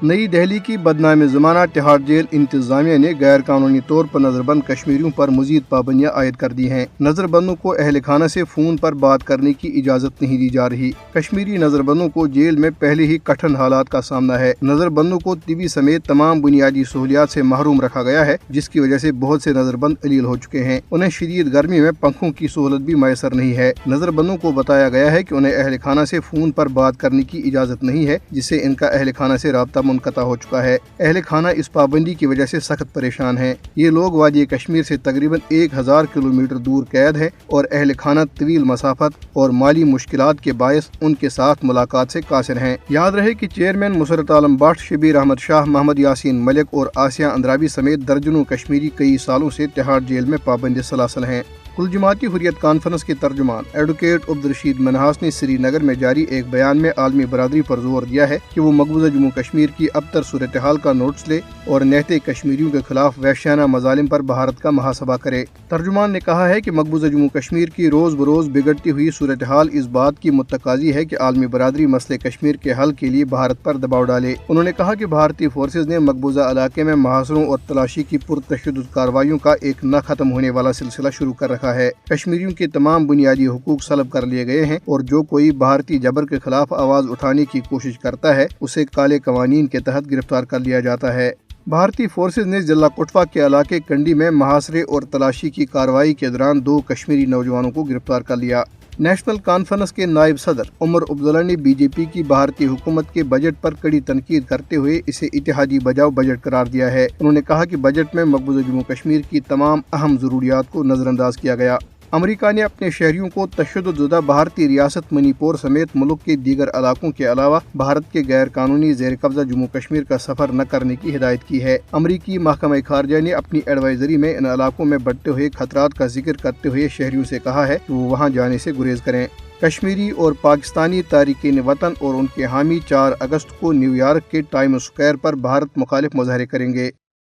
نئی دہلی کی بدنام زمانہ تہاڑ جیل انتظامیہ نے غیر قانونی طور پر نظر بند کشمیریوں پر مزید پابندیاں عائد کر دی ہیں۔ نظر بندوں کو اہل خانہ سے فون پر بات کرنے کی اجازت نہیں دی جا رہی۔ کشمیری نظر بندوں کو جیل میں پہلے ہی کٹھن حالات کا سامنا ہے۔ نظر بندوں کو طبی سمیت تمام بنیادی سہولیات سے محروم رکھا گیا ہے، جس کی وجہ سے بہت سے نظر بند علیل ہو چکے ہیں۔ انہیں شدید گرمی میں پنکھوں کی سہولت بھی میسر نہیں ہے۔ نظر بندوں کو بتایا گیا ہے کہ انہیں اہل خانہ سے فون پر بات کرنے کی اجازت نہیں ہے، جس سے ان کا اہل خانہ سے رابطہ منقطع ہو چکا ہے۔ اہل خانہ اس پابندی کی وجہ سے سخت پریشان ہیں۔ یہ لوگ وادی کشمیر سے تقریباً 1000 کلومیٹر دور قید ہیں اور اہل خانہ طویل مسافت اور مالی مشکلات کے باعث ان کے ساتھ ملاقات سے قاصر ہیں۔ یاد رہے کہ چیئرمین مسرت عالم بٹ، شبیر احمد شاہ، محمد یاسین ملک اور آسیہ اندرابی سمیت درجنوں کشمیری کئی سالوں سے تہاڑ جیل میں پابند سلاسل ہیں۔ کل جماعتی حریت کانفرنس کے ترجمان ایڈوکیٹ عبدالرشید منہاس نے سری نگر میں جاری ایک بیان میں عالمی برادری پر زور دیا ہے کہ وہ مقبوضہ جموں کشمیر کی ابتر صورتحال کا نوٹس لے اور نہتے کشمیریوں کے خلاف وحشیانہ مظالم پر بھارت کا محاسبہ کرے۔ ترجمان نے کہا ہے کہ مقبوضہ جموں کشمیر کی روز بروز بگڑتی ہوئی صورتحال اس بات کی متقاضی ہے کہ عالمی برادری مسئلے کشمیر کے حل کے لیے بھارت پر دباؤ ڈالے۔ انہوں نے کہا کہ بھارتی فورسز نے مقبوضہ علاقے میں محاصروں اور تلاشی کی پرتشدد کارروائیوں کا ایک نہ ختم ہونے والا سلسلہ شروع کر رکھا ہے۔ کشمیریوں کے تمام بنیادی حقوق سلب کر لیے گئے ہیں اور جو کوئی بھارتی جبر کے خلاف آواز اٹھانے کی کوشش کرتا ہے اسے کالے قوانین کے تحت گرفتار کر لیا جاتا ہے۔ بھارتی فورسز نے ضلع کٹھوا کے علاقے کنڈی میں محاصرے اور تلاشی کی کارروائی کے دوران 2 کشمیری نوجوانوں کو گرفتار کر لیا۔ نیشنل کانفرنس کے نائب صدر عمر عبداللہ نے بی جے پی کی بھارتی حکومت کے بجٹ پر کڑی تنقید کرتے ہوئے اسے اتحادی بجاؤ بجٹ قرار دیا ہے۔ انہوں نے کہا کہ بجٹ میں مقبوضہ جموں کشمیر کی تمام اہم ضروریات کو نظر انداز کیا گیا۔ امریکہ نے اپنے شہریوں کو تشدد زدہ بھارتی ریاست منی پور سمیت ملک کے دیگر علاقوں کے علاوہ بھارت کے غیر قانونی زیر قبضہ جموں کشمیر کا سفر نہ کرنے کی ہدایت کی ہے۔ امریکی محکمہ خارجہ نے اپنی ایڈوائزری میں ان علاقوں میں بڑھتے ہوئے خطرات کا ذکر کرتے ہوئے شہریوں سے کہا ہے کہ وہ وہاں جانے سے گریز کریں۔ کشمیری اور پاکستانی تارکین وطن اور ان کے حامی 4 اگست کو نیو یارک کے ٹائمز اسکوائر پر بھارت مخالف مظاہرے کریں گے۔